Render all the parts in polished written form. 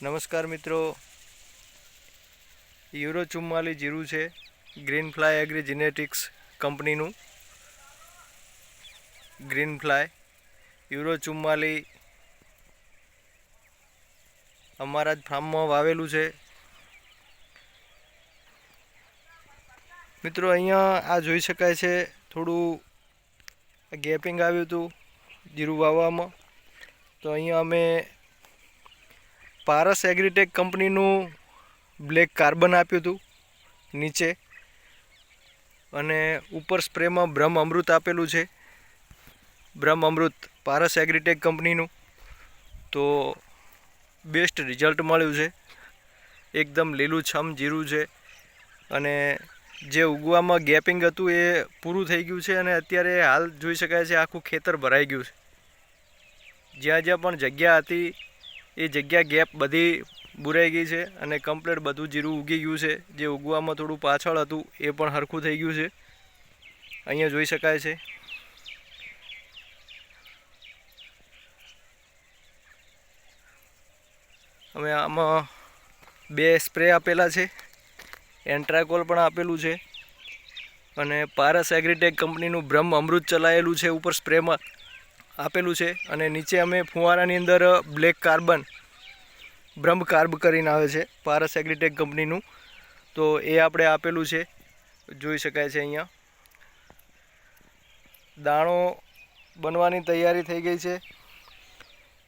નમસ્કાર મિત્રો, યુરો 44 જીરું છે ગ્રીન ફ્લાય એગ્રી જીનેટિક્સ કંપનીનું. ગ્રીન ફ્લાય યુરો 44 અમારા જ ફાર્મમાં વાવેલું છે. મિત્રો અહીંયા આ જોઈ શકાય છે, થોડું ગેપિંગ આવ્યું હતું જીરું વાવવામાં. તો અહીંયા અમે પારસ એગ્રીટેક કંપનીનું બ્લેક કાર્બન આપ્યું હતું નીચે, અને ઉપર સ્પ્રેમાં બ્રહ્મ અમૃત આપેલું છે. બ્રહ્મ અમૃત પારસ એગ્રીટેક કંપનીનું. તો બેસ્ટ રિઝલ્ટ મળ્યું છે. એકદમ લીલુંછમ જીરું છે, અને જે ઉગવામાં ગેપિંગ હતું એ પૂરું થઈ ગયું છે. અને અત્યારે હાલ જોઈ શકાય છે આખું ખેતર ભરાઈ ગયું છે. જ્યાં જ્યાં પણ જગ્યા હતી એ જગ્યા ગેપ બધી બુરાઈ ગઈ છે, અને કમ્પ્લીટ બધું જીરું ઉગી ગયું છે. જે ઉગવામાં થોડું પાછળ હતું એ પણ સરખું થઈ ગયું છે, અહીંયા જોઈ શકાય છે. અમે આમાં 2 સ્પ્રે આપેલા છે, એન્ટ્રાકોલ પણ આપેલું છે, અને પારસ એગ્રીટેક કંપનીનું બ્રહ્મ અમૃત ચલાયેલું છે ઉપર સ્પ્રેમાં આપેલું છે. અને નીચે અમે ફુવારાની અંદર બ્લેક કાર્બન બ્રહ્મ કાર્બ કરીને આવે છે પારસ એગ્રીટેક કંપનીનું, તો એ આપણે આપેલું છે. જોઈ શકાય છે અહીંયા દાણો બનવાની તૈયારી થઈ ગઈ છે.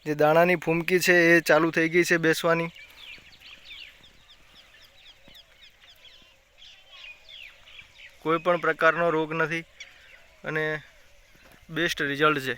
જે દાણાની ફૂમકી છે એ ચાલુ થઈ ગઈ છે બેસવાની. કોઈ પણ પ્રકારનો રોગ નથી, અને બેસ્ટ રિઝલ્ટ છે.